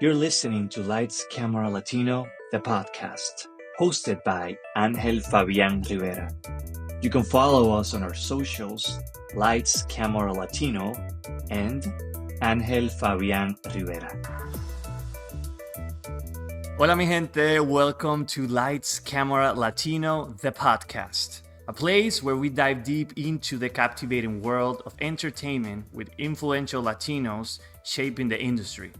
You're listening to Lights Camera Latino, the podcast, hosted by Angel Fabian Rivera. You can follow us on our socials, Lights Camera Latino and Angel Fabian Rivera. Hola mi gente, welcome to Lights Camera Latino, the podcast, a place where we dive deep into the captivating world of entertainment with influential Latinos shaping the industry.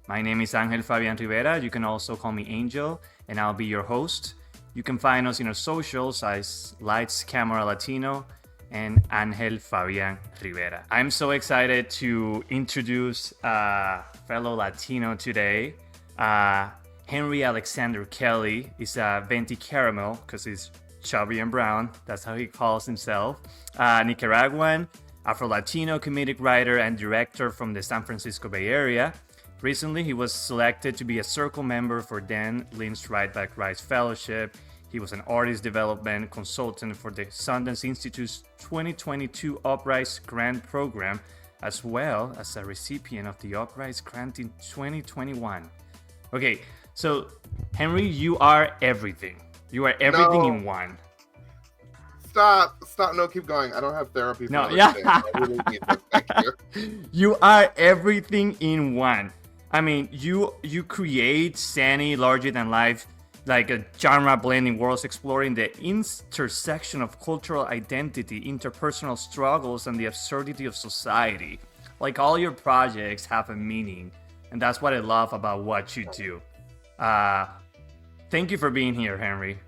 My name is Angel Fabian Rivera. You can also call me Angel, and I'll be your host. You can find us in our socials as Lights Camera Latino and Angel Fabian Rivera. I'm so excited to introduce a fellow Latino today. Henry Alexander Kelly is a venti caramel because he's chubby and brown. That's how he calls himself. Nicaraguan, Afro-Latino comedic writer and director from the San Francisco Bay Area. Recently, he was selected to be a circle member for Dan Lynn's Right Back Rise Fellowship. He was an artist development consultant for the Sundance Institute's 2022 Uprise Grant Program, as well as a recipient of the Uprise Grant in 2021. Okay, so Henry, you are everything. You are everything in one. Stop, no, keep going. I don't have therapy for No, this yeah. thing. I really need this. Thank you. You are everything in one. I mean, you create zany, larger-than-life, like a genre-blending worlds exploring the intersection of cultural identity, interpersonal struggles, and the absurdity of society. Like, all your projects have a meaning, and that's what I love about what you do. Thank you for being here, Henry.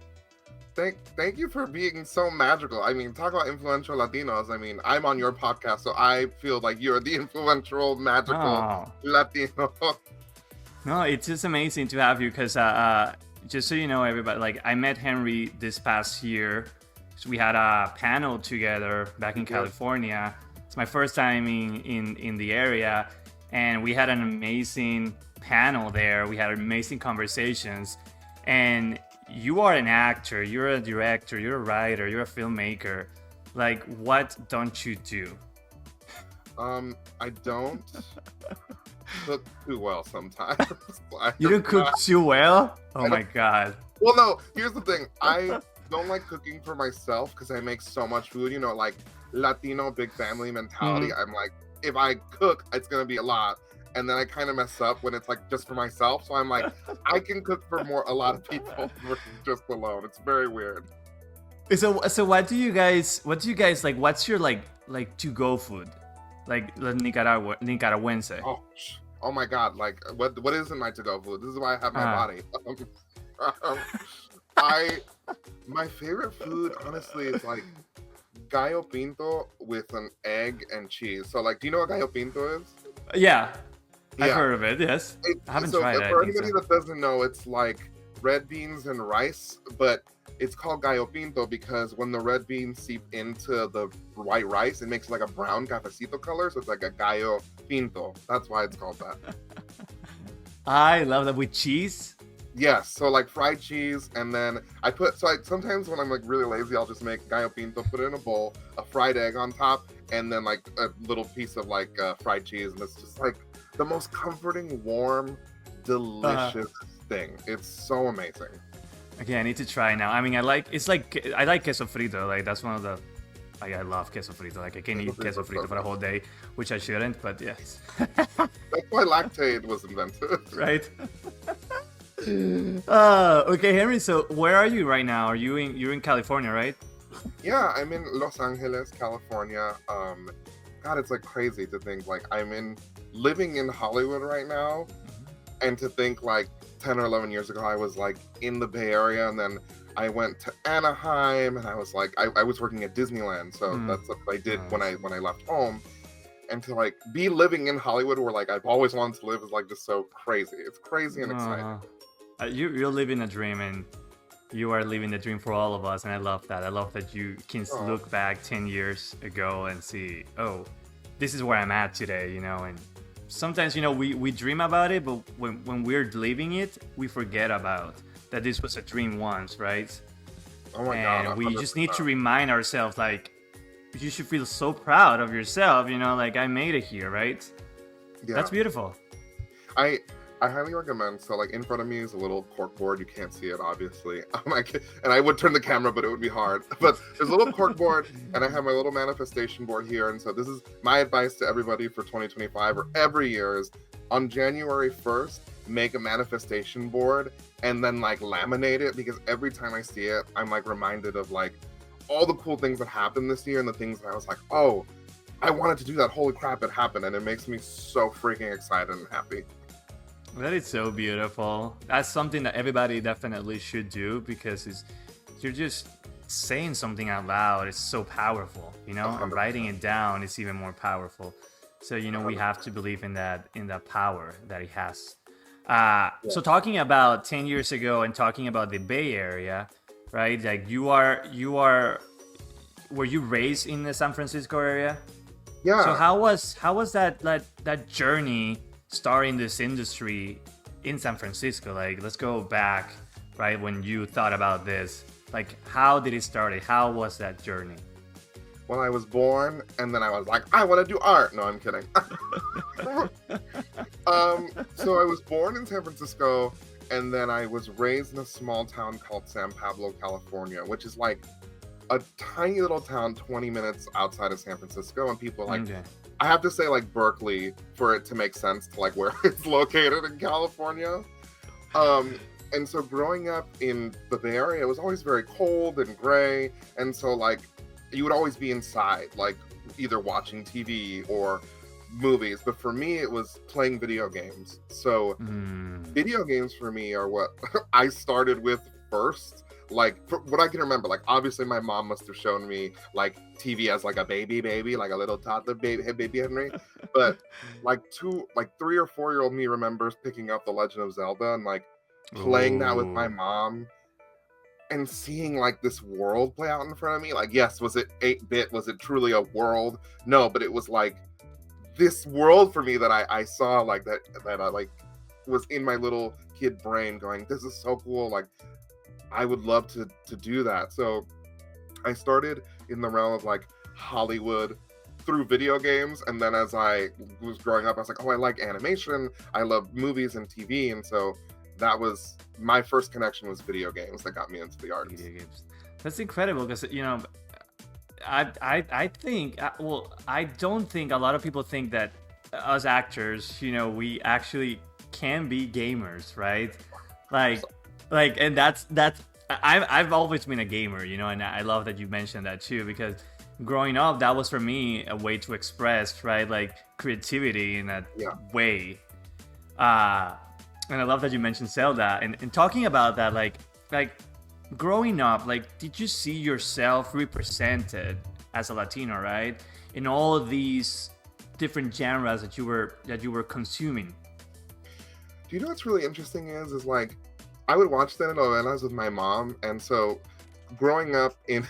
Thank you for being so magical. I mean, talk about influential Latinos. I mean, I'm on your podcast, so I feel like you're the influential, magical Latino. No, it's just amazing to have you because just so you know, everybody, like I met Henry this past year. So we had a panel together back in California. It's my first time in the area, and we had an amazing panel there. We had amazing conversations, and you are an actor, you're a director, you're a writer, you're a filmmaker. Like, what don't you do? I don't cook too well sometimes. You don't cook too well? Oh my God. Well, no, here's the thing. I don't like cooking for myself because I make so much food, you know, like Latino big family mentality. I'm like, if I cook, it's going to be a lot. And then I kind of mess up when it's like just for myself. So I'm like, I can cook for a lot of people versus just alone. It's very weird. So what do you guys like? What's your like to-go food? Like the Nicaraguense. Oh my God. Like what is in my to-go food? This is why I have my body. My favorite food, honestly, is like gallo pinto with an egg and cheese. So like, do you know what gallo pinto is? Yeah. I've heard of it, yes. I haven't tried it. For anybody that doesn't know, it's like red beans and rice, but it's called gallo pinto because when the red beans seep into the white rice, it makes like a brown cafecito color, so it's like a gallo pinto. That's why it's called that. I love that with cheese. Yes, so like fried cheese, and then sometimes when I'm like really lazy, I'll just make gallo pinto, put it in a bowl, a fried egg on top, and then like a little piece of like fried cheese, and it's just like the most comforting, warm, delicious thing. It's so amazing. Okay, I need to try now. I mean, I like queso frito. Like that's one of the, I love queso frito. Like I can eat queso frito for a whole day, which I shouldn't, but yes. That's why lactate was invented. Right. Okay, Henry. So where are you right now? You're in California, right? Yeah, I'm in Los Angeles, California. God, it's like crazy to think like living in Hollywood right now, and to think like 10 or 11 years ago I was like in the Bay Area, and then I went to Anaheim, and I was like I was working at Disneyland, so that's what I did when I left home. And to like be living in Hollywood where like I've always wanted to live is like just so crazy. It's crazy and exciting. You're living a dream, and you are living the dream for all of us, and I love that. I love that you can look back 10 years ago and see, oh, this is where I'm at today, you know. And sometimes, you know, we dream about it, but when we're living it, we forget about that this was a dream once, right? Oh my God. And we just need to remind ourselves, like, you should feel so proud of yourself, you know, like I made it here, right? Yeah. That's beautiful. I highly recommend. So, like, in front of me is a little cork board. You can't see it, obviously. And I would turn the camera, but it would be hard. But there's a little cork board, and I have my little manifestation board here. And so, this is my advice to everybody for 2025 or every year is on January 1st, make a manifestation board and then like laminate it, because every time I see it, I'm like reminded of like all the cool things that happened this year and the things that I was like, oh, I wanted to do that. Holy crap, it happened. And it makes me so freaking excited and happy. That is so beautiful. That's something that everybody definitely should do, because you're just saying something out loud. It's so powerful, you know. 100%. And writing it down is even more powerful. So you know, we have to believe in that power that it has. So talking about 10 years ago and talking about the Bay Area, right? Like were you raised in the San Francisco area? Yeah. So how was that journey starting this industry in San Francisco? Like, let's go back, right, when you thought about this. Like, how did it start? How was that journey? Well, I was born, and then I was like, I want to do art. No, I'm kidding. So I was born in San Francisco, and then I was raised in a small town called San Pablo, California, which is like a tiny little town 20 minutes outside of San Francisco. And people are like, Okay. I have to say like Berkeley for it to make sense to like where it's located in California. And so growing up in the Bay Area, it was always very cold and gray. And so like you would always be inside, like either watching TV or movies. But for me, it was playing video games. So video games for me are what I started with first. Like, what I can remember, like, obviously my mom must have shown me, like, TV as, like, a baby, like a little toddler baby Henry. But, like, 3 or 4-year-old me remembers picking up The Legend of Zelda and, like, playing that with my mom and seeing, like, this world play out in front of me. Like, yes, was it 8-bit? Was it truly a world? No, but it was, like, this world for me that I saw, like, that I, like, was in my little kid brain going, this is so cool, like, I would love to do that. So I started in the realm of like Hollywood through video games. And then as I was growing up, I was like, oh, I like animation. I love movies and TV. And so that was my first connection was video games that got me into the arts. Video games. That's incredible because, you know, I think, well, I don't think a lot of people think that us actors, you know, we actually can be gamers, right? Like, and that's I've always been a gamer, you know, and I love that you mentioned that too, because growing up, that was for me a way to express, right, like creativity in that way. And I love that you mentioned Zelda, and talking about that, like growing up, like, did you see yourself represented as a Latino, right, in all of these different genres that you were consuming? Do you know what's really interesting is like, I would watch telenovelas with my mom, and so growing up in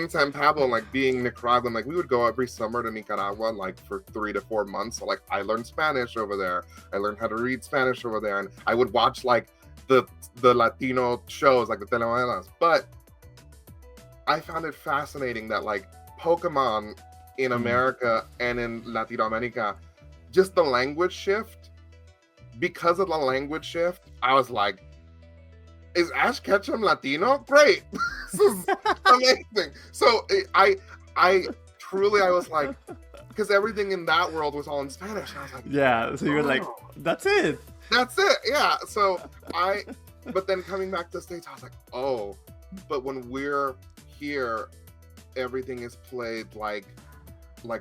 San Pablo, like being Nicaraguan, like we would go every summer to Nicaragua, like for 3 to 4 months. So like I learned Spanish over there. I learned how to read Spanish over there, and I would watch like the Latino shows, like the telenovelas. But I found it fascinating that like Pokemon in America and in Latino America, just the language shift. Because of the language shift, I was like, is Ash Ketchum Latino? Great. This is amazing. So I truly, I was like, because everything in that world was all in Spanish. I was like, yeah. So you were like, that's it. That's it. Yeah. So but then coming back to the States, I was like, oh, but when we're here, everything is played like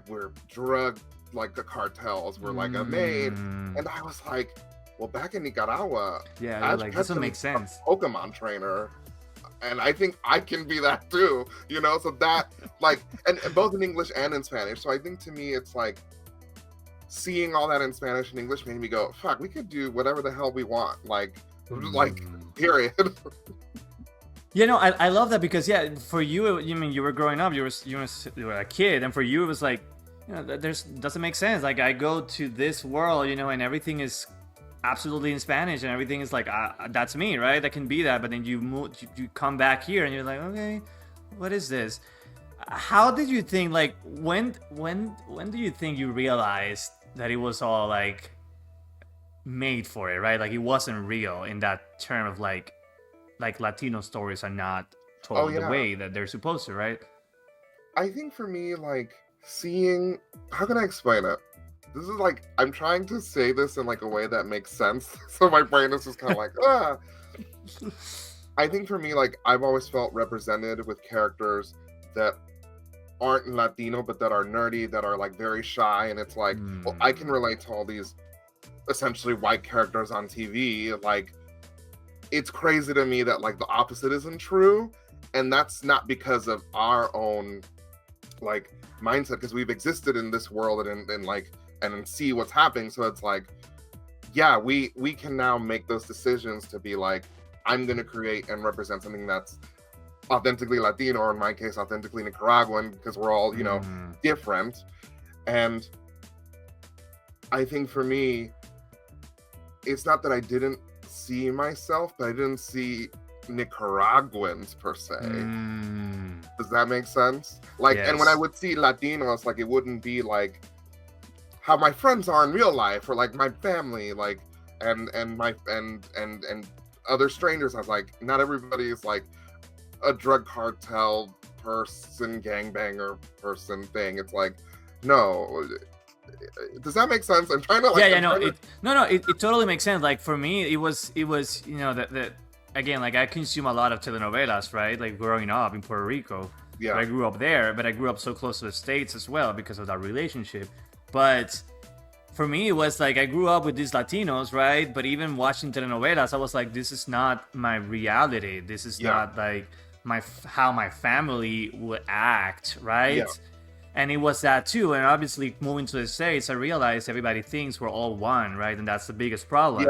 we're drug, like the cartels were like a maid. And I was like, well, back in Nicaragua, yeah, like, this would make sense. Pokemon trainer, and I think I can be that too, you know. So that like, and both in English and in Spanish. So I think to me, it's like seeing all that in Spanish and English made me go, fuck, we could do whatever the hell we want, like period. You know, I love that because for you, you mean you were growing up, you were a kid, and for you it was like, you know, doesn't make sense. Like I go to this world, you know, and everything is absolutely in Spanish, and everything is like, that's me, right? I can be that. But then you come back here, and you're like, okay, what is this? How did you think? Like, when do you think you realized that it was all like made for it, right? Like it wasn't real in that term of like Latino stories are not Oh told the yeah. way that they're supposed to, right? I think for me, like seeing, how can I explain it? This is like, I'm trying to say this in like a way that makes sense. So my brain is just kind of like, ah. I think for me, like I've always felt represented with characters that aren't Latino, but that are nerdy, that are like very shy. And it's like, well, I can relate to all these essentially white characters on TV. Like, it's crazy to me that like the opposite isn't true. And that's not because of our own like mindset, because we've existed in this world and like and see what's happening. So it's like, yeah, we can now make those decisions to be like, I'm going to create and represent something that's authentically Latino, or in my case authentically Nicaraguan, because we're all, you know, different. And I think for me, it's not that I didn't see myself, but I didn't see Nicaraguans per se. Does that make sense? Like, Yes. And when I would see Latinos, like it wouldn't be like how my friends are in real life, or like my family, like and other strangers. I was like, not everybody is like a drug cartel person, gangbanger person thing. It's like, no. Does that make sense? I'm trying to like. It totally makes sense. Like for me, it was you know that again, like I consume a lot of telenovelas, right? Like growing up in Puerto Rico. Yeah. But I grew up there, but I grew up so close to the States as well because of that relationship. But for me, it was like I grew up with these Latinos, right? But even watching telenovelas, I was like, this is not my reality. This is not like how my family would act, right? Yeah. And it was that too. And obviously, moving to the States, I realized everybody thinks we're all one, right? And that's the biggest problem.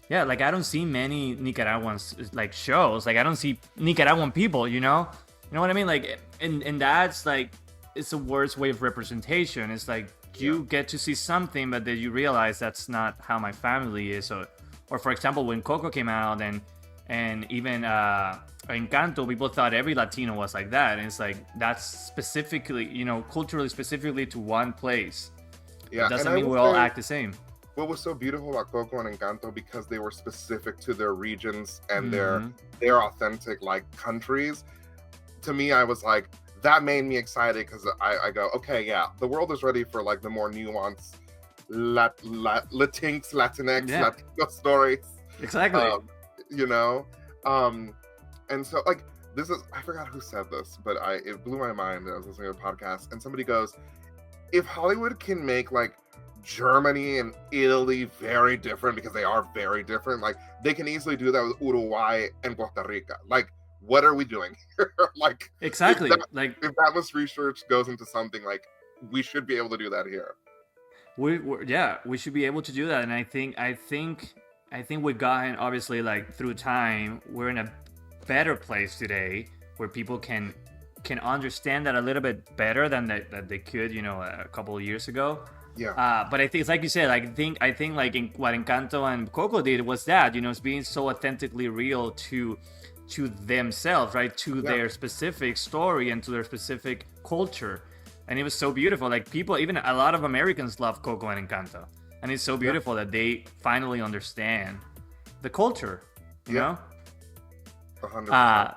Yeah, I don't see many Nicaraguans like shows. Like I don't see Nicaraguan people, you know what I mean? Like, and that's like, it's the worst way of representation. It's like you get to see something, but then you realize that's not how my family is. Or for example, when Coco came out and even Encanto, people thought every Latino was like that. And it's like, that's specifically, you know, culturally specifically to one place. Yeah. It doesn't mean we all act the same. What was so beautiful about Coco and Encanto, because they were specific to their regions and their authentic like countries. To me, I was like, that made me excited, because I go, okay, yeah, the world is ready for like the more nuanced Latinx, Latino stories. Exactly. You know, and so like this is, I forgot who said this, but it blew my mind. I was listening to a podcast, and somebody goes, if Hollywood can make like Germany and Italy very different, because they are very different, like they can easily do that with Uruguay and Costa Rica. Like, what are we doing here? Like, exactly. If that was research goes into something, like we should be able to do that here. We should be able to do that. And I think we've gotten, obviously, like through time, we're in a better place today where people can understand that a little bit better than that they could, you know, a couple of years ago. Yeah. But I think it's like you said. I think like what Encanto and Coco did was that, you know, it's being so authentically real to themselves, right? To their specific story and to their specific culture. And it was so beautiful. Like people, even a lot of Americans love Coco and Encanto. And it's so beautiful that they finally understand the culture, you know? 100%.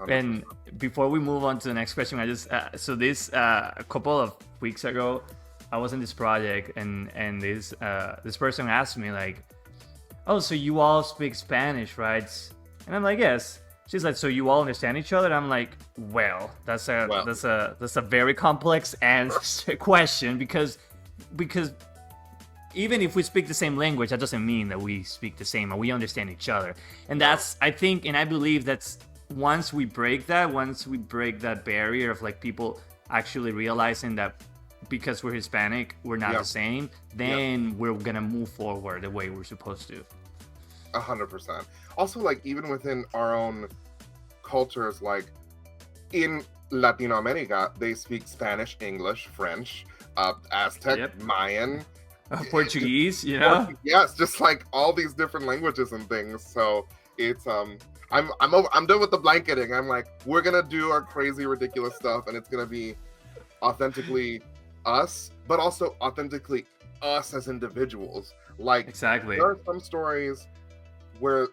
And before we move on to the next question, I just, a couple of weeks ago, I was in this project and this person asked me like, oh, so you all speak Spanish, right? And I'm like, yes. She's like, so you all understand each other? And I'm like, well, that's a very complex question because even if we speak the same language, that doesn't mean that we speak the same or we understand each other. And that's, I think, and I believe that's once we break that barrier of like people actually realizing that because we're Hispanic, we're not the same, then we're gonna move forward the way we're supposed to. 100%. Also, like even within our own cultures, like in Latino America, they speak Spanish, English, French, Aztec, Mayan, Portuguese, you know? Yes, just like all these different languages and things. So it's I'm done with the blanketing. I'm like, we're gonna do our crazy, ridiculous stuff, and it's gonna be authentically us, but also authentically us as individuals. Like, Exactly. there are some stories where,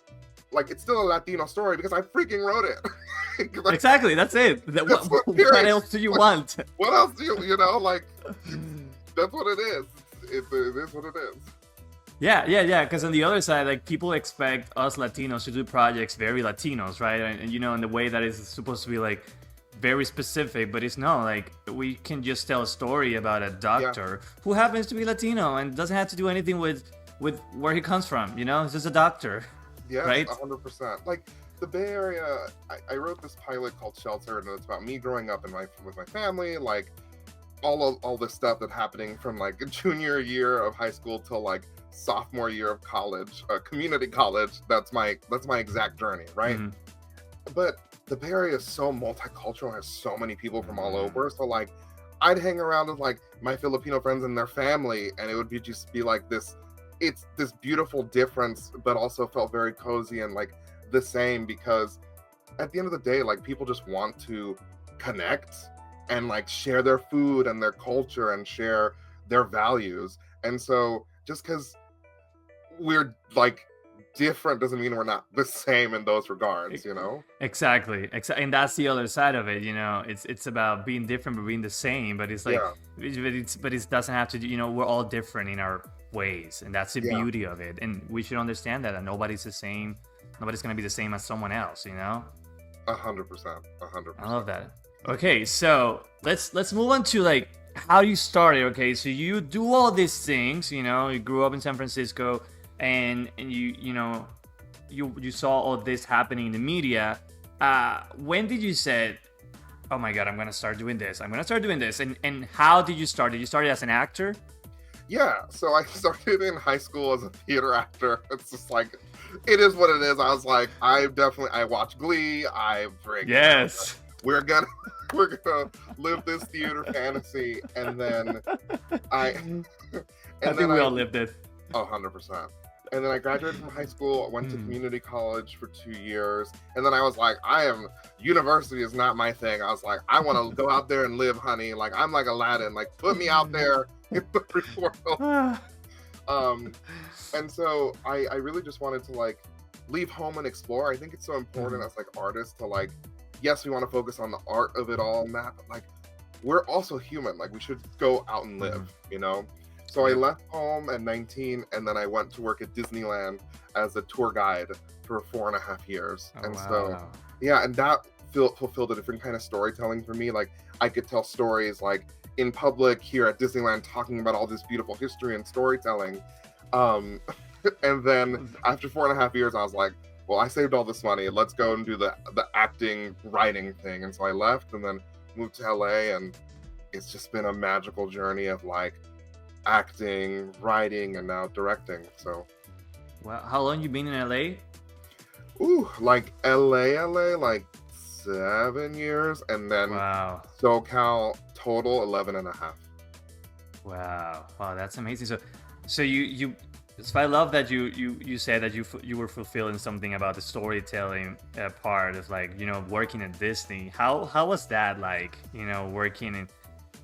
like, it's still a Latino story because I freaking wrote it. 'Cause Exactly. That's it. that's what, What period. else do you Like, want? what else do you know? Like, that's what it is. It is what it is. Yeah. Because on the other side, like people expect us Latinos to do projects very Latinos, right? And you know, in the way that is supposed to be like very specific, but it's not. Like we can just tell a story about a doctor who happens to be Latino and doesn't have to do anything with where he comes from. You know, he's just a doctor, Yes, right? 100%. Like the Bay Area, I wrote this pilot called Shelter, and it's about me growing up with my family, like all this stuff that's happening from like a junior year of high school till like sophomore year of college, community college. That's my exact journey, right? Mm-hmm. But the Bay Area is so multicultural, has so many people from all over. So like, I'd hang around with like my Filipino friends and their family, and it would just be like this. It's this beautiful difference, but also felt very cozy and like the same, because at the end of the day, like people just want to connect and like share their food and their culture and share their values. And so just because we're like different doesn't mean we're not the same in those regards, you know? Exactly. And that's the other side of it. You know, it's about being different but being the same. But it's like, Yeah, but it doesn't have to. You know, we're all different in our ways, and that's the yeah, beauty of it. And we should understand that nobody's the same. Nobody's gonna be the same as someone else. You know. 100%, I love 100%. that. Okay, so let's move on to like how you started. Okay, so you do all these things. You know, you grew up in San Francisco, and you know you saw all this happening in the media. When did you say, "Oh my God, I'm gonna start doing this. I'm gonna start doing this"? And how did you start? Did you start as an actor? Yeah, so I started in high school as a theater actor. It's just like, it is what it is. I was like, I watch Glee. Yes. We're gonna we're gonna live this theater fantasy, and then I and I then think we all lived it. 100%. And then I graduated from high school, went to community college for 2 years, and then I was like, university is not my thing. I was like, I want to go out there and live, honey. Like I'm like Aladdin. Like put me out there in the free world. And so I really just wanted to like leave home and explore. I think it's so important as like artists to like, yes, we want to focus on the art of it all and that, but like we're also human. Like we should go out and live, you know? So I left home at 19, and then I went to work at Disneyland as a tour guide for 4.5 years. So, yeah, and that fulfilled a different kind of storytelling for me. Like I could tell stories like in public here at Disneyland, talking about all this beautiful history and storytelling. And then after 4.5 years, I was like, well, I saved all this money. Let's go and do the acting, writing thing. And so I left and then moved to LA, and it's just been a magical journey of like acting, writing, and now directing. So, Well, how long you been in LA? like LA, like 7 years, and then SoCal total 11 and a half. Wow, that's amazing. So you. So I love that you said that you were fulfilling something about the storytelling part of like, you know, working at Disney. How was that like, you know, working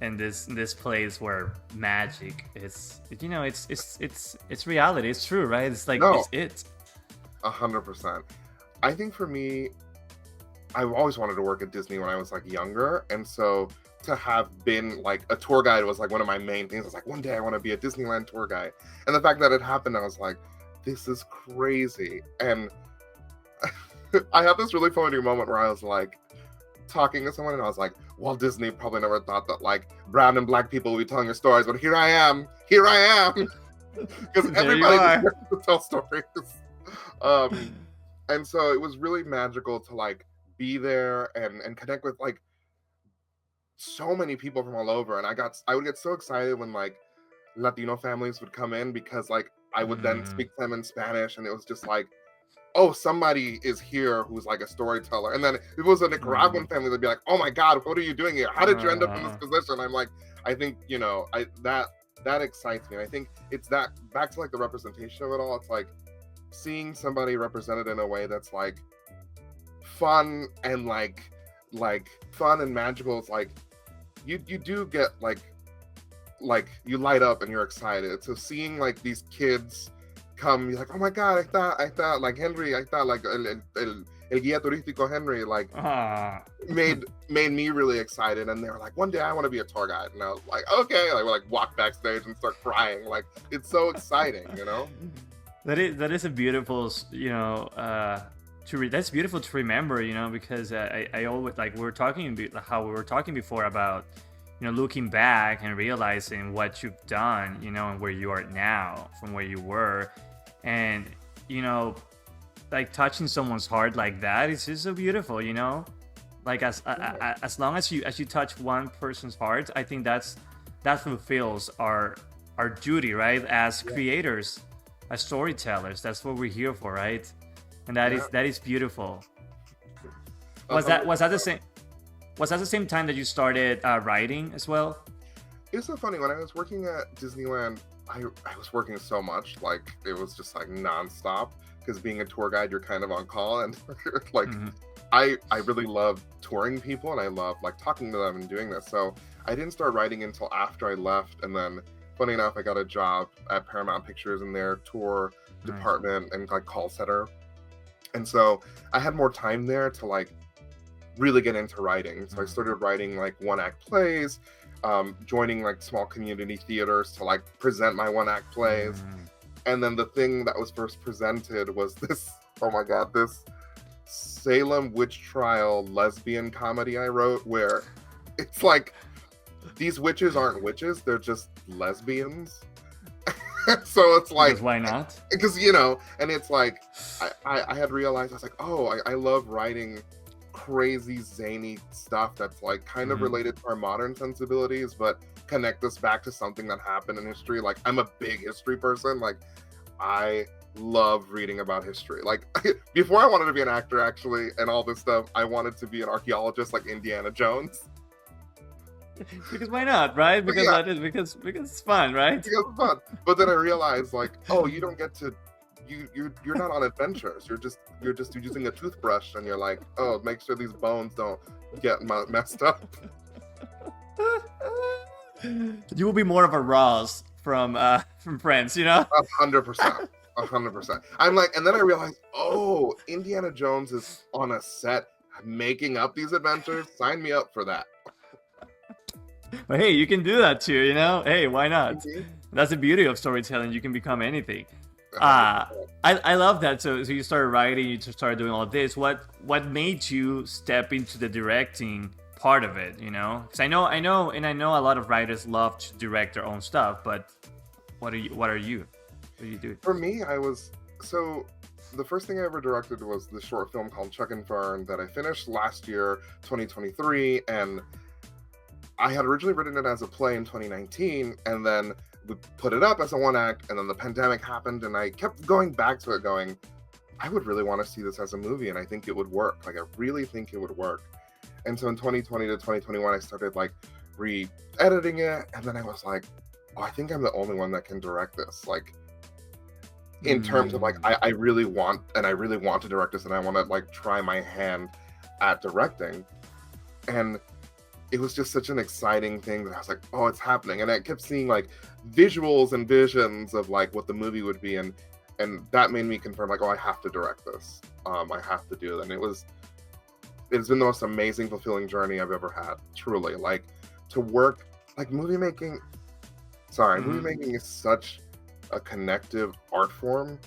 in this place where magic is, you know, it's reality, it's true, right? It's like it's 100%. I think for me, I've always wanted to work at Disney when I was like younger, and so to have been like a tour guide was like one of my main things. I was like, one day I want to be a Disneyland tour guide, and the fact that it happened, I was like, this is crazy. And I had this really funny moment where I was like talking to someone, and I was like, Walt Disney probably never thought that like brown and black people would be telling your stories, but here I am, because everybody wants to tell stories. And so it was really magical to like be there and connect with like so many people from all over. And I would get so excited when like Latino families would come in, because like I would then speak to them in Spanish, and it was just like, oh, somebody is here who's like a storyteller. And then if it was a Nicaraguan family, they'd be like, oh my God, what are you doing here? How did you end up in this position? I'm like, I think, you know, that excites me. And I think it's that back to like the representation of it all. It's like seeing somebody represented in a way that's like fun and like fun and magical. It's like you do get like like you light up and you're excited. So seeing like these kids come, you're like, oh my god, I thought like Henry, I thought like el guía turístico Henry, like Ah. made me really excited. And they were like, one day I want to be a tour guide, and I was like, okay. Like we like walk backstage and start crying. Like it's so exciting, you know. That is a beautiful, you know, that's beautiful to remember, you know, because I always, like we were talking how we were talking before about, you know, looking back and realizing what you've done, you know, and where you are now from where you were, and you know, like touching someone's heart like that is just so beautiful, you know. Like as long as you touch one person's heart, I think that fulfills our duty, right? As creators, as storytellers, that's what we're here for, right? And that is beautiful. Was that the same? Was that the same time that you started writing as well? It's so funny, when I was working at Disneyland, I was working so much, like it was just like nonstop. Because being a tour guide, you're kind of on call, and like I really love touring people, and I love like talking to them and doing this. So I didn't start writing until after I left, and then funny enough, I got a job at Paramount Pictures in their tour department and like call center, and so I had more time there to like really get into writing. So I started writing like one-act plays, joining like small community theaters to like present my one-act plays. And then the thing that was first presented was this, oh my god, this Salem witch trial lesbian comedy I wrote, where it's like these witches aren't witches, they're just lesbians. So it's like, because why not? Because, you know, and it's like I had realized, I was like, oh, I love writing crazy zany stuff that's like kind of related to our modern sensibilities, but connect us back to something that happened in history. Like I'm a big history person. Like I love reading about history. Like before I wanted to be an actor, actually, and all this stuff, I wanted to be an archaeologist like Indiana Jones. Because why not, right? Because because it's fun, right? Because it's fun. But then I realized, like, oh, you don't get to you're not on adventures. You're just using a toothbrush, and you're like, oh, make sure these bones don't get messed up. You will be more of a Ross from Friends, you know? 100%. 100%. I'm like, and then I realized, oh, Indiana Jones is on a set making up these adventures. Sign me up for that. But hey, you can do that too, you know? Hey, why not? That's the beauty of storytelling. You can become anything. I love that. So you started writing, you just started doing all of this. What made you step into the directing part of it, you know? Because I know a lot of writers love to direct their own stuff, but what do you do? For me, so the first thing I ever directed was the short film called Chuck and Fern that I finished last year, 2023, and I had originally written it as a play in 2019, and then we put it up as a one act, and then the pandemic happened, and I kept going back to it going, I would really want to see this as a movie, and I think it would work. Like, I really think it would work. And so in 2020 to 2021, I started like re-editing it, and then I was like, oh, I think I'm the only one that can direct this. Like, in terms of like, I really want to direct this, and I want to like try my hand at directing. And it was just such an exciting thing that I was like, oh, it's happening. And I kept seeing like visuals and visions of like what the movie would be, and that made me confirm like, oh, I have to direct this. I have to do it. And it's been the most amazing, fulfilling journey I've ever had. Truly, like, to work like movie making is such a connective art form.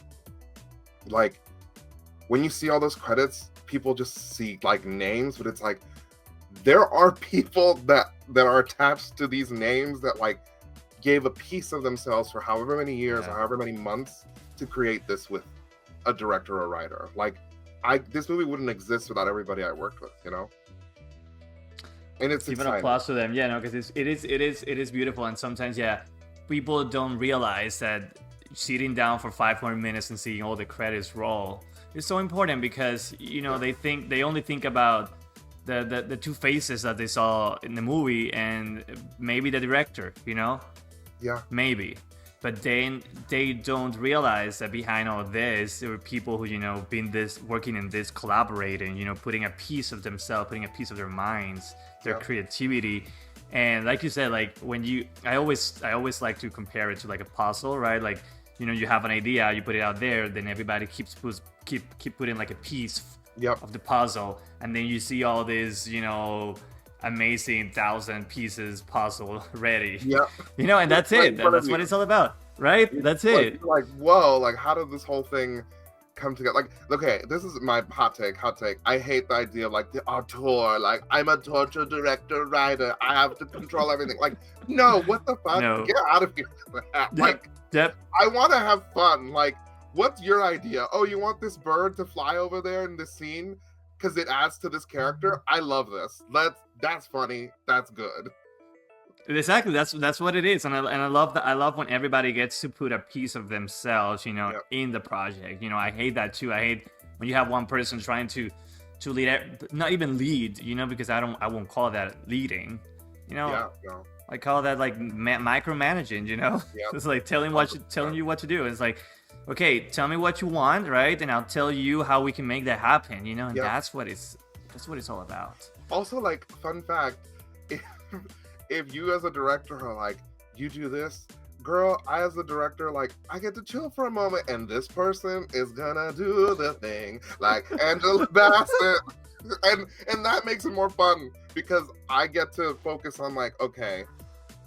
Like, when you see all those credits, people just see like names, but it's like there are people that are attached to these names that like gave a piece of themselves for however many years or however many months to create this with a director or writer. Like, this movie wouldn't exist without everybody I worked with, you know. And it's even exciting. Applause to them, yeah, no, because it is beautiful, and sometimes people don't realize that sitting down for 5 more minutes and seeing all the credits roll is so important, because you know they only think about the two faces that they saw in the movie and maybe the director, you know? Yeah. Maybe. But then they don't realize that behind all of this, there were people who, you know, working in this, collaborating, you know, putting a piece of themselves, putting a piece of their minds, their creativity, And like you said, like when I always like to compare it to like a puzzle, right? Like, you know, you have an idea, you put it out there, then everybody keep putting like a piece Yep. of the puzzle, and then you see all this, you know, amazing 1,000 pieces puzzle ready. Yep. You know, and that's Right it. in front of That's what you. it's all about, right? That's Like, it. you're like, whoa, like how did this whole thing come together? Like, okay, this is my hot take. I hate the idea of like the auteur, like I'm a torture director, writer, I have to control everything. Like, no, what the fuck? No. Get out of here with that. Like, Yep. I want to have fun. Like, what's your idea? Oh, you want this bird to fly over there in this scene because it adds to this character? I love this. That's funny. That's good. Exactly. That's what it is, and I love that. I love when everybody gets to put a piece of themselves, you know, Yep. in the project. You know, I hate that too. I hate when you have one person trying to lead, not even lead, you know, because I won't call that leading. You know, Yeah, no. I call that like micromanaging. You know, Yep. it's like telling you what to do. It's like, okay, tell me what you want, right, and I'll tell you how we can make that happen. You know, and Yep. that's what it's all about. Also, like, fun fact, if you as a director are like, you do this, girl, I as a director, like, I get to chill for a moment, and this person is gonna do the thing, like Angela Bassett, and that makes it more fun because I get to focus on like, okay,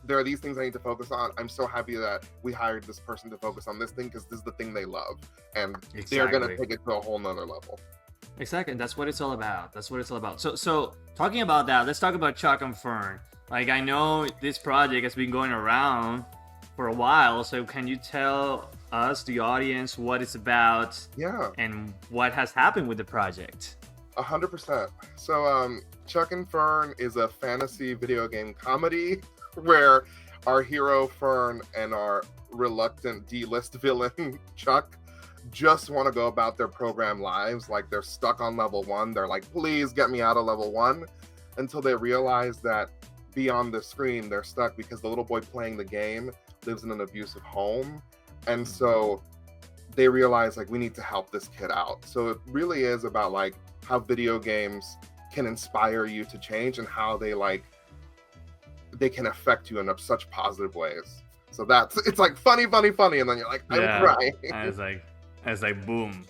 there are these things I need to focus on. I'm so happy that we hired this person to focus on this thing because this is the thing they love, and they're gonna take it to a whole nother level. Exactly, and that's what it's all about. So talking about that, let's talk about Chuck and Fern. Like, I know this project has been going around for a while, so can you tell us, the audience, what it's about? Yeah. And what has happened with the project? 100%. So, Chuck and Fern is a fantasy video game comedy where our hero Fern and our reluctant D-list villain Chuck just want to go about their program lives. Like, they're stuck on level 1. They're like, please get me out of level 1, until they realize that beyond the screen they're stuck because the little boy playing the game lives in an abusive home, and so they realize like we need to help this kid out. So it really is about like how video games can inspire you to change and how they can affect you in such positive ways. So it's like funny, and then you're like, I'm crying. And it's like boom.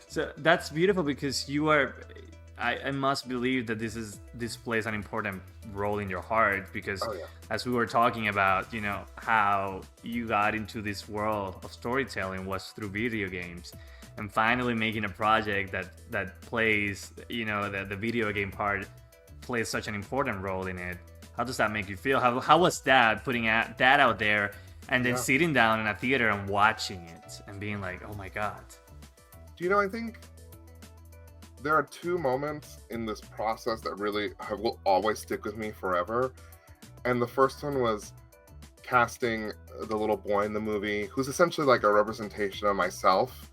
So that's beautiful because you are. I must believe that this plays an important role in your heart because as we were talking about, you know, how you got into this world of storytelling was through video games, and finally making a project that plays, you know, the video game part plays such an important role in it. How does that make you feel? How was that, putting that out there and then sitting down in a theater and watching it and being like, oh my God? Do you know, I think there are two moments in this process that really will always stick with me forever. And the first one was casting the little boy in the movie, who's essentially like a representation of myself.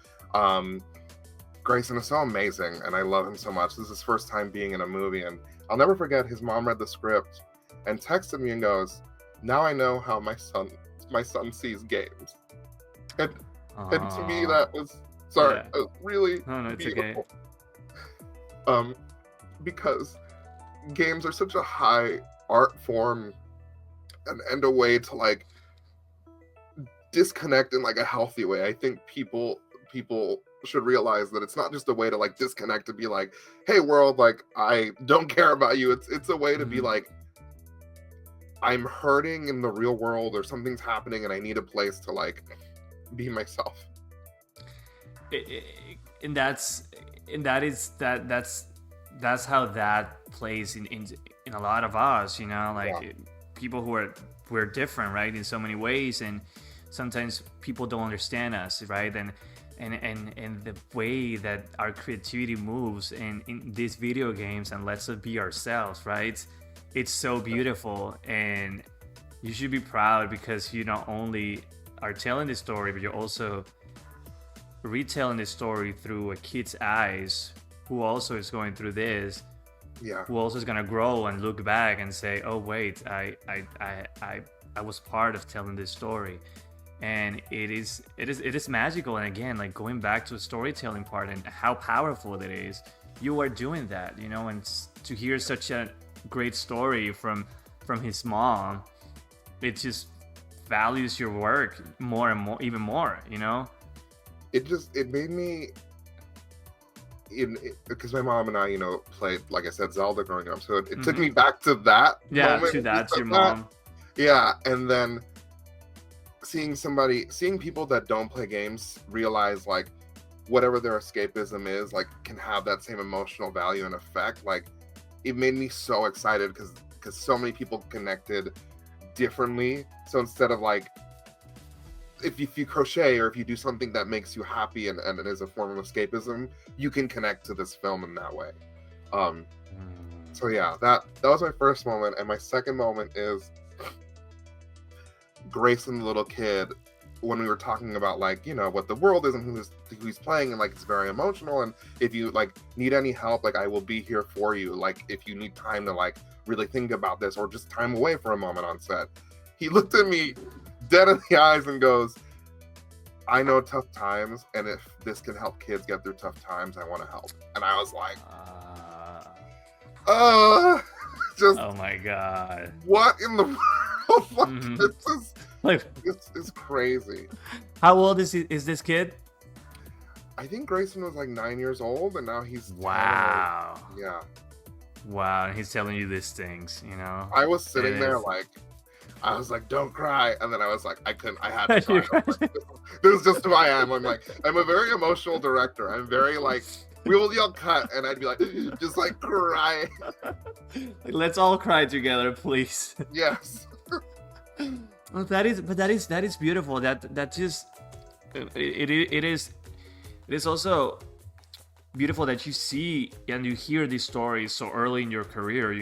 Grayson is so amazing, and I love him so much. This is his first time being in a movie, and I'll never forget his mom read the script and texted me and goes, now I know how my son sees games. And to me that was really beautiful. Okay. Because games are such a high art form and a way to like disconnect in like a healthy way. I think people should realize that it's not just a way to like disconnect to be like, hey world, like I don't care about you. It's a way to be like, I'm hurting in the real world or something's happening and I need a place to like be myself. And that's how that plays in a lot of us, you know, like people we're different, right, in so many ways, and sometimes people don't understand us, right, and the way that our creativity moves in these video games and lets us be ourselves, right? It's so beautiful, and you should be proud because you not only are telling the story, but you're also retelling the story through a kid's eyes who also is going through this, who also is gonna grow and look back and say, oh wait, I was part of telling this story. And it is magical. And again, like going back to the storytelling part and how powerful it is, you are doing that, you know, and to hear such a great story from from his mom, it just values your work more and more, even more, you know? It made me, because my mom and I, played, like I said, Zelda growing up. So it took me back to that moment. To your mom. Yeah. And then seeing people that don't play games realize like whatever their escapism is, like can have that same emotional value and effect. Like it made me so excited because so many people connected differently. So instead of like, if you crochet or if you do something that makes you happy and it is a form of escapism, you can connect to this film in that way. So yeah, that was my first moment. And my second moment is Grayson, the little kid, when we were talking about like, what the world is and who he's playing, and like it's very emotional, and if you like need any help, like I will be here for you. Like if you need time to like really think about this or just time away for a moment on set. He looked at me dead in the eyes and goes, I know tough times, and if this can help kids get through tough times, I want to help. And I was like, just oh my god, what in the world? Like, this is crazy. How old is this kid? I think Grayson was like 9 years old, and now he's 10. Wow. Yeah. Wow, and he's telling you these things, I was sitting there like, I was like, don't cry. And then I was like, I had to cry. Like, this is just who I am. I'm a very emotional director. I'm very like, we will yell cut, and I'd be like, just like crying. Let's all cry together, please. Yes. Well, that is beautiful. That just it is also beautiful that you see and you hear these stories so early in your career,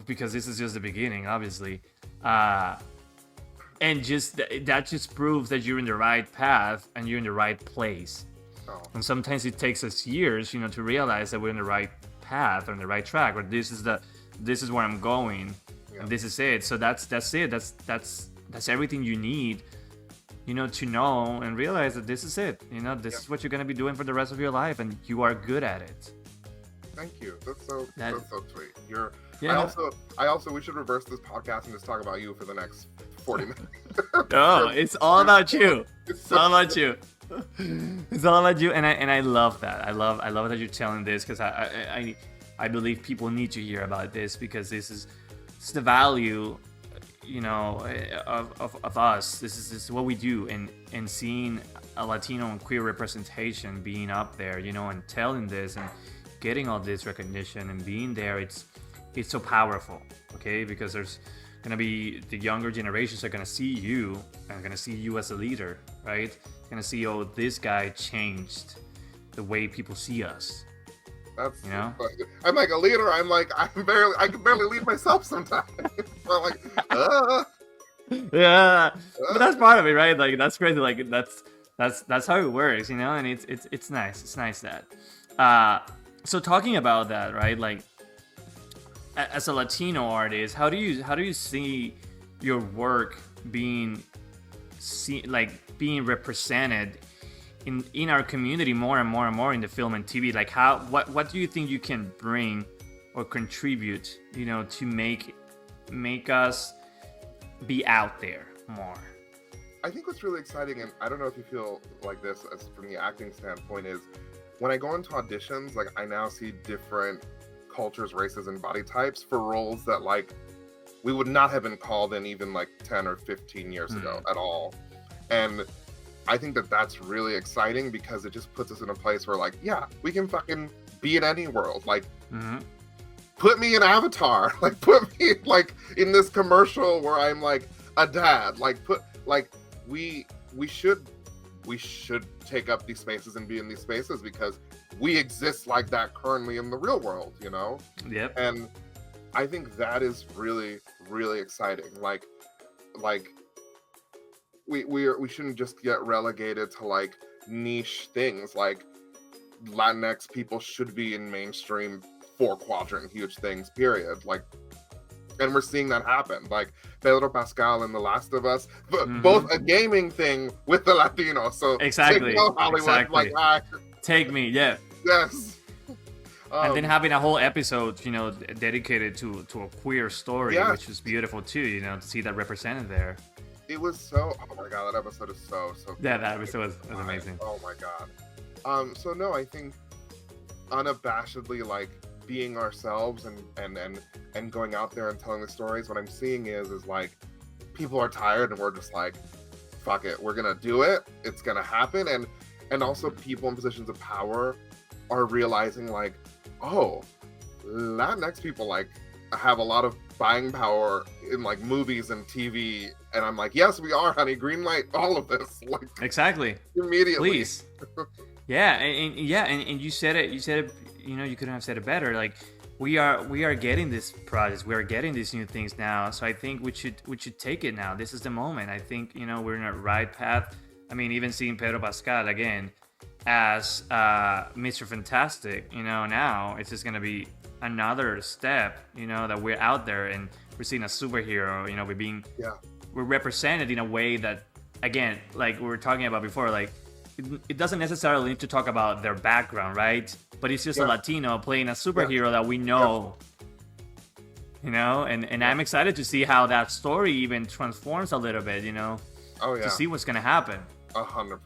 because this is just the beginning, obviously. And just that just proves that you're in the right path and you're in the right place. Oh. And sometimes it takes us years, to realize that we're in the right path or in the right track, or this is where I'm going, and this is it. So that's it. That's everything you need, to know and realize that this is it. This is what you're gonna be doing for the rest of your life, and you are good at it. Thank you. That's so sweet. I also we should reverse this podcast and just talk about you for the next 40 minutes. No, it's all about you. It's all about you. It's all about you, and I love that. I love that you're telling this, because I believe people need to hear about this, because it's the value, of us. This is what we do, and seeing a Latino and queer representation being up there, and telling this and getting all this recognition and being there, it's so powerful, okay? Because there's gonna be the younger generations are gonna see you and gonna see you as a leader, right? Gonna see, oh, this guy changed the way people see us. That's I'm like a leader. I can barely lead myself sometimes. I'm like, yeah, but that's part of it, right? Like that's crazy. Like that's how it works, And it's nice. It's nice that. So talking about that, right? Like, as a Latino artist, how do you see your work being represented in our community more and more and more in the film and TV? Like, what do you think you can bring or contribute, to make us be out there more? I think what's really exciting, and I don't know if you feel like this as from the acting standpoint, is when I go into auditions, like I now see different cultures, races, and body types for roles that like we would not have been called in even like 10 or 15 years ago at all. And I think that that's really exciting, because it just puts us in a place where like, yeah, we can fucking be in any world. Like, put me in Avatar. Like, put me like in this commercial where I'm like a dad. Like, we should take up these spaces and be in these spaces, because we exist like that currently in the real world, Yep. And I think that is really, really exciting. Like we shouldn't just get relegated to like niche things. Like Latinx people should be in mainstream 4-quadrant huge things, period. Like, and we're seeing that happen. Like Pedro Pascal in The Last of Us, both a gaming thing with the Latinos. So exactly, Hollywood, exactly. Take me, yeah. Yes. And then having a whole episode, you know, dedicated to a queer story, Yeah. which was beautiful too, you know, to see that represented there. It was so, oh my god, that episode is so Yeah, that episode was amazing. Oh my god. So no, I think unabashedly, like, being ourselves and going out there and telling the stories, what I'm seeing is like people are tired and we're just like, fuck it, we're gonna do it, it's gonna happen. And also people in positions of power are realizing like, oh, Latinx people like have a lot of buying power in like movies and TV, and I'm like, yes, we are, honey, green light all of this, like, exactly, immediately, please. Yeah, and you said it, you know, you couldn't have said it better. Like, we are getting this project, we are getting these new things now, so I think we should take it now. This is the moment. I think, you know, we're in a right path. I mean, even seeing Pedro Pascal again as Mr. Fantastic, you know, now it's just gonna be another step, you know, that we're out there and we're seeing a superhero, you know, we're represented in a way that, again, like we were talking about before, like it doesn't necessarily need to talk about their background, right? But it's just a Latino playing a superhero that we know, you know, and I'm excited to see how that story even transforms a little bit, you know, to see what's gonna happen. 100%,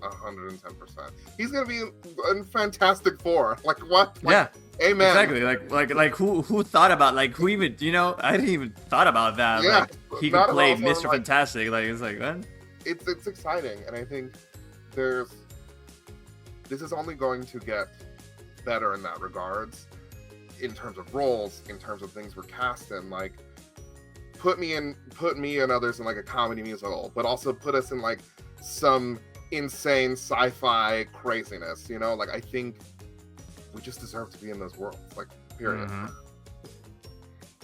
110%. He's gonna be in Fantastic Four. Like, what? Like, amen. Exactly. Like who thought about, like, who even, you know, I didn't even thought about that. Yeah, like, he could play Mr. Fantastic. Like, it's like, what? It's exciting, and I think this is only going to get better in that regards, in terms of roles, in terms of things we're cast in. Like, put me and others in like a comedy musical, but also put us in like some insane sci-fi craziness, you know? Like, I think we just deserve to be in those worlds, like, period.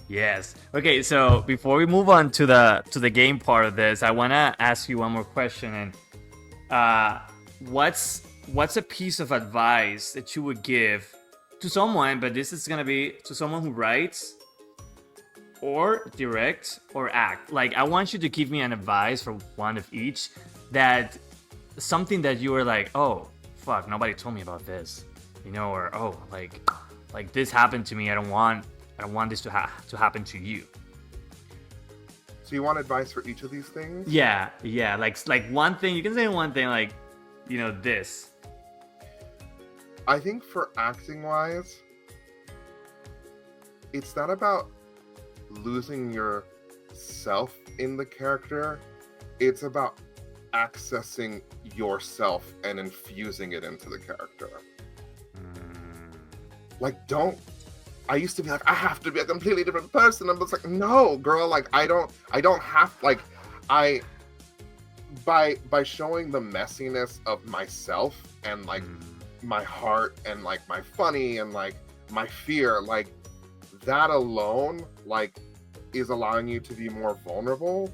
Yes. Okay, so before we move on to the game part of this, I want to ask you one more question. And what's a piece of advice that you would give to someone, but this is going to be to someone who writes or direct or act? Like, I want you to give me an advice for one of each, that something that you were like, oh fuck, nobody told me about this, you know, or oh, like this happened to me, I don't want this to happen to you. So you want advice for each of these things? Yeah, like one thing, you can say one thing, like, you know, this. I think for acting wise, it's not about losing yourself in the character, it's about accessing yourself and infusing it into the character. Like, I used to be like, I have to be a completely different person. I'm just like, no, girl, like, I don't have, like, by showing the messiness of myself and like my heart and like my funny and like my fear, like, that alone, like, is allowing you to be more vulnerable,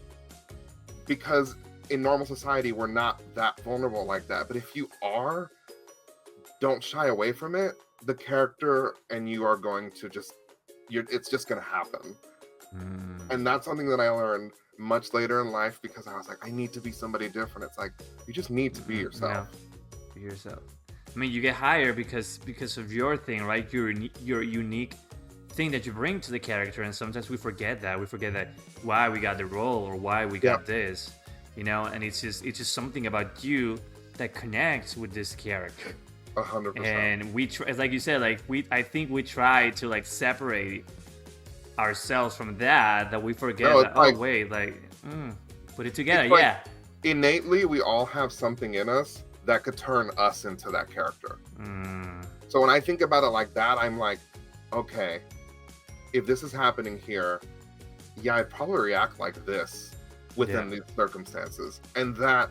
because in normal society we're not that vulnerable like that. But if you are, don't shy away from it. The character and you are going to it's just gonna happen. And that's something that I learned much later in life, because I was like, I need to be somebody different. It's like, you just need to be yourself. Yeah. Be yourself. I mean, you get hired because of your thing, right? Your unique thing that you bring to the character, and sometimes we forget that why we got the role or why we got this, you know. And it's just something about you that connects with this character. 100%. And like you said, like, I think we try to like separate ourselves from that we forget that, like, oh wait, like, put it together. Like, yeah, innately we all have something in us that could turn us into that character. So when I think about it like that, I'm like, okay, if this is happening here, I'd probably react like this within these circumstances. And that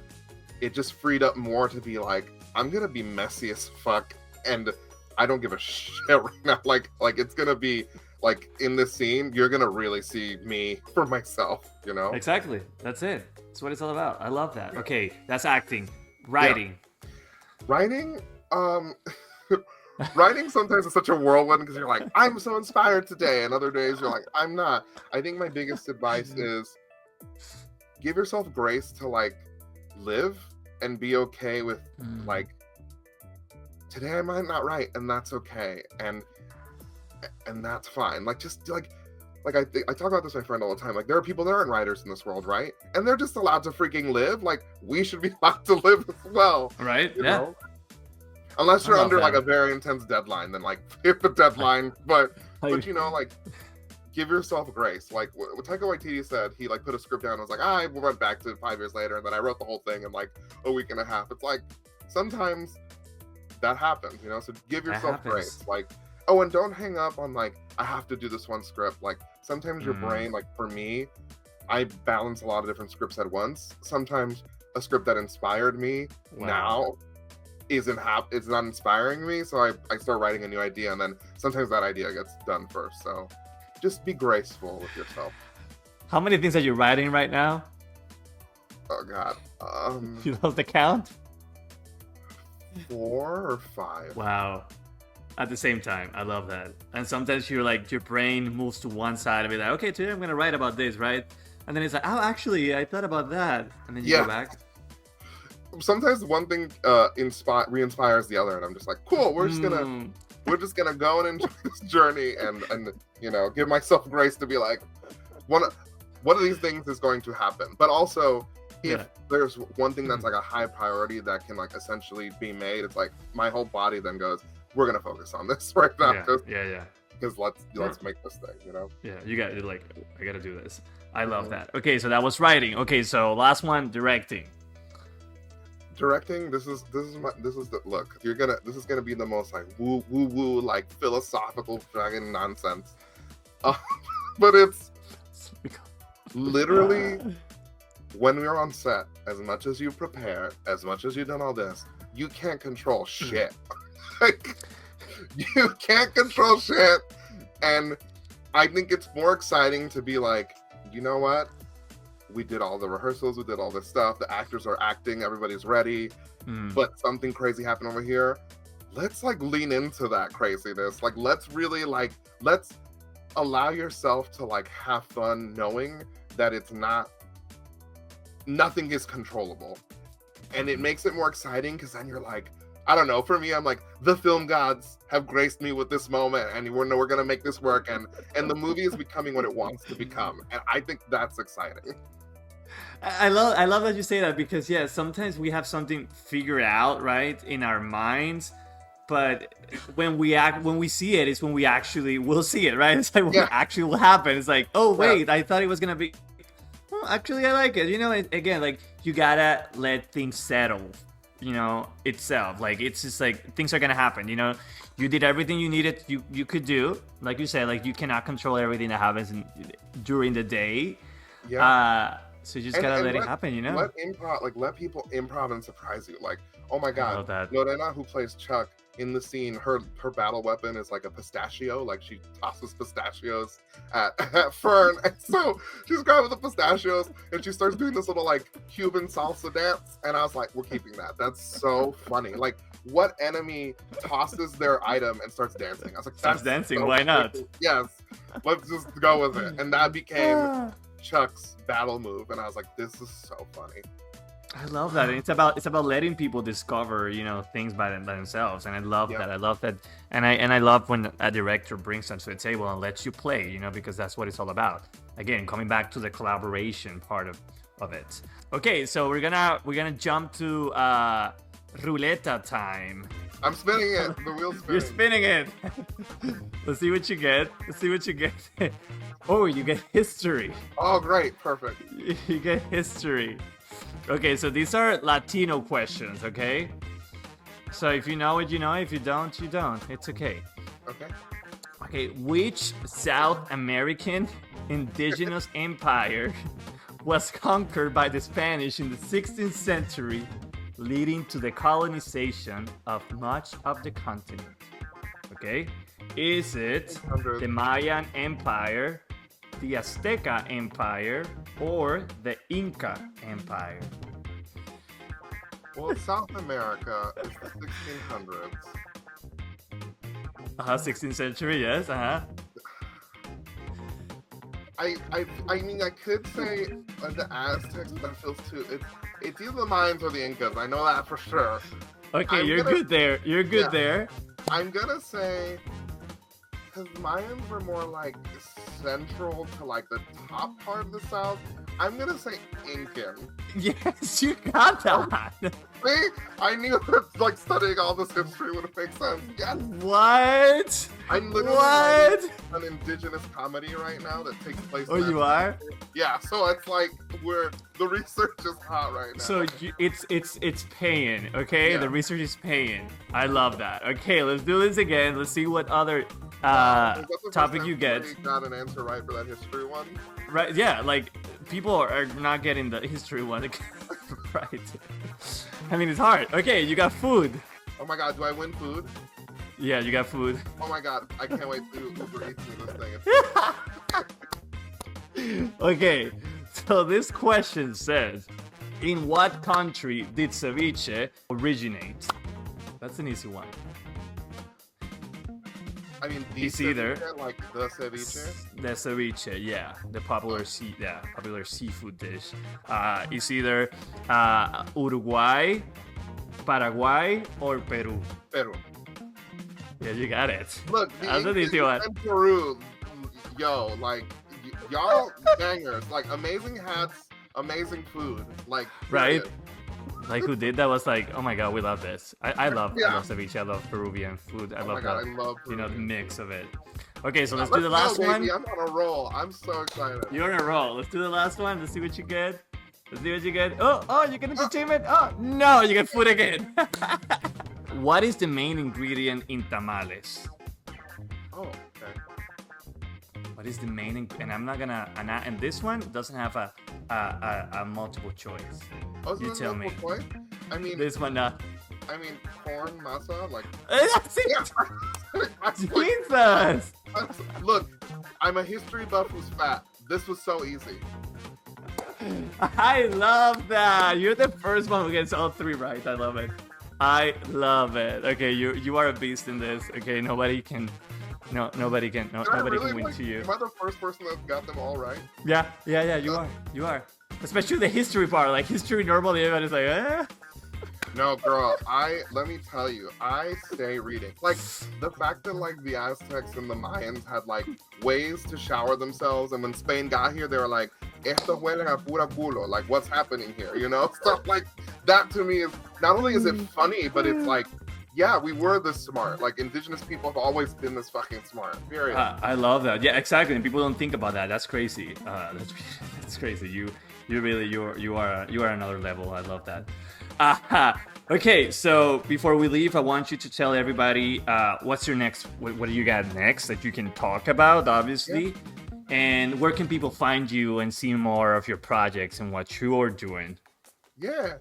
it just freed up more to be like, I'm gonna be messy as fuck, and I don't give a shit right now. Like it's gonna be like, in this scene, you're gonna really see me for myself, you know? Exactly. That's it. That's what it's all about. I love that. Okay, that's acting. Writing. Writing, writing sometimes is such a whirlwind, because you're like, I'm so inspired today, and other days you're like, I'm not. I think my biggest advice is give yourself grace to like live and be okay with like, today I might not write, and that's okay. And and that's fine. Like just like I talk about this with my friend all the time. Like there are people that aren't writers in this world, right? And they're just allowed to freaking live. Like we should be allowed to live as well, right? You Yeah. know? Unless you're under like a very intense deadline, then like hit the deadline. But you know, like give yourself grace. Like what Taika Waititi said, he like put a script down and was like, I went back to 5 years later, and then I wrote the whole thing in like a week and a half. It's like sometimes that happens, you know. So give yourself grace. Like, oh, and don't hang up on like I have to do this one script. Like sometimes your brain, like for me, I balance a lot of different scripts at once. Sometimes a script that inspired me now it's not inspiring me, so I start writing a new idea, and then sometimes that idea gets done first. So just be graceful with yourself. How many things are you writing right now? Oh God, you lost the count? 4 or 5. Wow. At the same time, I love that. And sometimes you're like, your brain moves to one side and be like, okay, today I'm gonna write about this, right? And then it's like, oh, actually, I thought about that, and then you go back. Sometimes one thing re-inspires the other, and I'm just like, cool, we're just gonna go and enjoy this journey, and you know, give myself grace to be like, one of these things is going to happen. But also, if there's one thing that's like a high priority that can like essentially be made, it's like my whole body then goes, we're gonna focus on this right now. Because let's make this thing, you know. Yeah, you got like, I gotta do this. I love that. Okay, so that was writing. Okay, so last one, directing. Directing, this is the look. This is gonna be the most like woo like philosophical dragon nonsense, but it's literally when we're on set. As much as you prepare, as much as you've done all this, you can't control shit. Like, you can't control shit, and I think it's more exciting to be like, you know what? We did all the rehearsals, we did all this stuff, the actors are acting, everybody's ready, but something crazy happened over here. Let's like lean into that craziness. Like let's allow yourself to like have fun knowing that nothing is controllable. And it makes it more exciting because then you're like, I don't know, for me, I'm like, the film gods have graced me with this moment, and we're gonna make this work, and the movie is becoming what it wants to become. And I think that's exciting. I love that you say that, because sometimes we have something figured out, right, in our minds, but when we see it is when we actually will see it, right? It's like when it actually will happen. It's like, oh wait, I thought it was gonna be. Well, actually, I like it. You know, again, like you gotta let things settle. You know, itself. Like it's just like things are gonna happen. You know, you did everything you needed. You could do, like you said, like you cannot control everything that happens during the day. Yeah. So you just gotta let it happen, you know? Let people improv and surprise you. Like, oh my God, Lorena, who plays Chuck in the scene, her battle weapon is like a pistachio. Like she tosses pistachios at Fern. And so she's grabbing the pistachios and she starts doing this little like Cuban salsa dance. And I was like, we're keeping that. That's so funny. Like, what enemy tosses their item and starts dancing? I was like, starts dancing, so why not? Yes, let's just go with it. And that became Chuck's battle move, and I was like, this is so funny. I love that. And it's about letting people discover, you know, things by themselves, and I love that. I love that, and I love when a director brings them to the table and lets you play, you know, because that's what it's all about. Again, coming back to the collaboration part of it. Okay, so we're gonna jump to roulette time. I'm spinning it. The wheel's spinning. You're spinning it. Let's see what you get. Oh, you get history. Oh, great. Perfect. You get history. Okay, so these are Latino questions, okay? So if you know it, you know. If you don't, you don't. It's okay. Okay, which South American indigenous empire was conquered by the Spanish in the 16th century, leading to the colonization of much of the continent? Okay, is it the Mayan Empire, the Azteca Empire, or the Inca Empire? Well, South America is the 1600s. 16th century, yes, I mean, I could say the Aztecs, but that feels too. It's either the Mayans or the Incas. I know that for sure. Okay, you're good there. You're good there. I'm gonna say because Mayans were more like central to like the top part of the South. I'm gonna say Incan. Yes, you got that. See, I knew that like studying all this history would make sense. Yes. What? I'm literally What? writing an indigenous comedy right now that takes place. Oh, in you that are? country. Yeah, so it's like the research is hot right now. So it's paying, okay? Yeah. The research is paying. I love that. Okay, let's do this again. Let's see what other Is that the first topic time you get. somebody got an answer right for that history one. Right? Yeah, like people are not getting the history one right. I mean, it's hard. Okay, you got food. Oh my god, do I win food? Yeah, you got food. Oh my god, I can't wait to Uber Eats me this thing. Okay, so this question says, in what country did ceviche originate? That's an easy one. I mean, the It's either- ceviche, like the ceviche. The ceviche, yeah, the popular popular seafood dish. It's either Uruguay, Paraguay, or Peru. Peru. Yeah, you got it. Look, the That's an easy Indians one. and Peru, yo, like y'all bangers, like amazing hats, amazing food, like Right? period. Like who did that was like, oh my god, we love this. I love Yeah. ceviche. I love Peruvian food. I Oh love my god, that. I love You know, the Peruvian. mix of it. Okay, so let's Let's do the go, last one. baby. I'm on a roll. I'm so excited. You're on a roll. Let's do the last one. Let's see what you get. Let's see what you get. Oh, you get entertainment. Oh, no, you get food again. What is the main ingredient in tamales? Oh, okay. What is the main? And I'm not gonna. And this one doesn't have a multiple choice. Oh, so You there's tell me. multiple choice? I mean, This one, corn masa, like. That's it. Jesus. Look, I'm a history buff who's fat. This was so easy. I love that. You're the first one who gets all three right. I love it. I love it. Okay, you are a beast in this. Okay, nobody can win Did I really, to like, you. Am I the first person that got them all right? Yeah, you are. Especially the history part. Like history normally everybody's like, eh. No, girl, let me tell you, I stay reading. Like, the fact that, like, the Aztecs and the Mayans had, like, ways to shower themselves, and when Spain got here, they were like, esto huele a pura culo, like, what's happening here, you know? Stuff like that to me is, not only is it funny, but it's like, yeah, we were this smart. Like, indigenous people have always been this fucking smart, period. I love that. Yeah, exactly. And people don't think about that. That's crazy. That's crazy. You are another level. I love that. Okay, so before we leave, I want you to tell everybody what's your next. What do you got next that you can talk about, obviously, and where can people find you and see more of your projects and what you're doing? Yeah.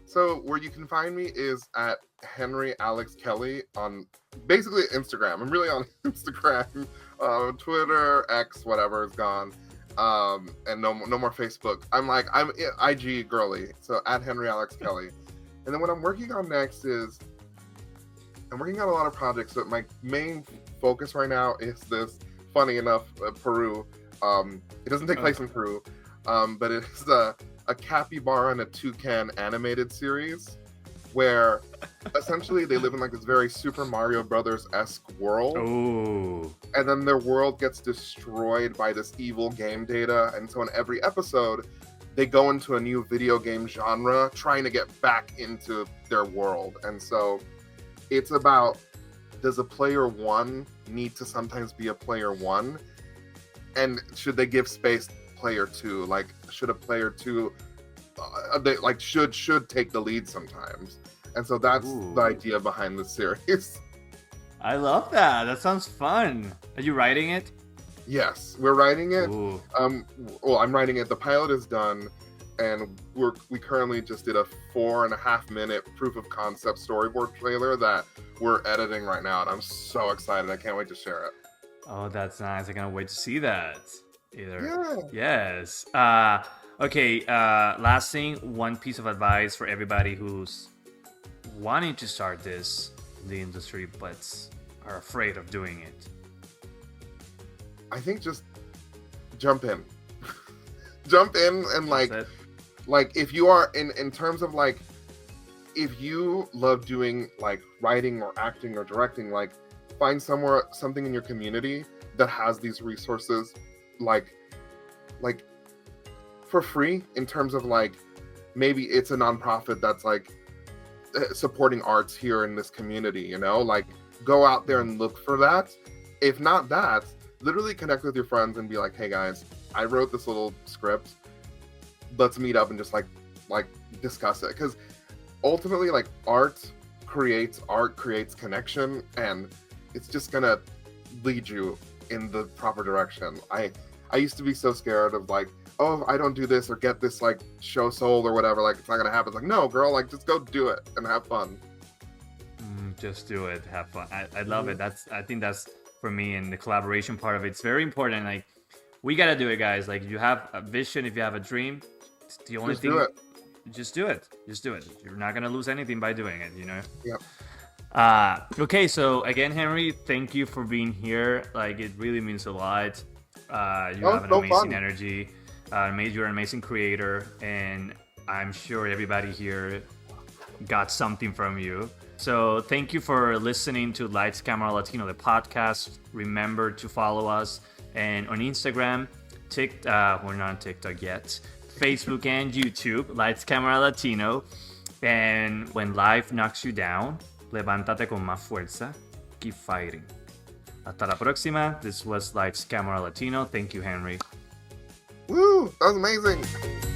So where you can find me is at Henry Alex Kelly on basically Instagram. I'm really on Instagram, Twitter, X, whatever is gone, and no more Facebook. I'm IG girly. So at Henry Alex Kelly. And then what I'm working on next is I'm working on a lot of projects, but my main focus right now is this. Funny enough, Peru. It doesn't take place in Peru, but it's a capybara and a toucan animated series where essentially they live in like this very Super Mario Brothers-esque world. Oh. And then their world gets destroyed by this evil game data. And so in every episode, they go into a new video game genre trying to get back into their world. And so it's about, does a player one need to sometimes be a player one? And should they give space to player two? Like, should a player two should take the lead sometimes? And so that's the idea behind the series. I love that. That sounds fun. Are you writing it? Yes, we're writing it. Ooh. Well, I'm writing it. The pilot is done, and we currently just did a 4.5-minute proof of concept storyboard trailer that we're editing right now, and I'm so excited. I can't wait to share it. Oh, that's nice. I can't wait to see that. Yeah. Yes. Okay. Last thing, one piece of advice for everybody who's wanting to start this in the industry but are afraid of doing it. I think just jump in. Jump in and like if you are in terms of like, if you love doing like writing or acting or directing, like find something in your community that has these resources, like for free, in terms of like, maybe it's a nonprofit that's like supporting arts here in this community, you know, like go out there and look for that. If not that, literally connect with your friends and be like, hey guys, I wrote this little script, let's meet up and just like discuss it. Because ultimately, like, art creates connection, and it's just gonna lead you in the proper direction. I used to be so scared of like, oh, if I don't do this or get this like show sold or whatever, like it's not gonna happen. It's like, no, girl, like just go do it and have fun. Just do it, have fun. I love it. I think that's for me, and the collaboration part of it's very important. Like, we gotta do it, guys. Like, if you have a vision, if you have a dream, it's the only thing. Just do it. You're not gonna lose anything by doing it, you know. Yep. Okay, so again, Henry, thank you for being here. Like, it really means a lot. You have an amazing energy. You're an amazing creator, and I'm sure everybody here got something from you. So thank you for listening to Lights Camera Latino, the podcast. Remember to follow us and on Instagram, we're not on TikTok yet, Facebook and YouTube, Lights Camera Latino. And when life knocks you down, levántate con más fuerza. Keep fighting. Hasta la próxima. This was Lights Camera Latino. Thank you, Henry. Woo! That was amazing.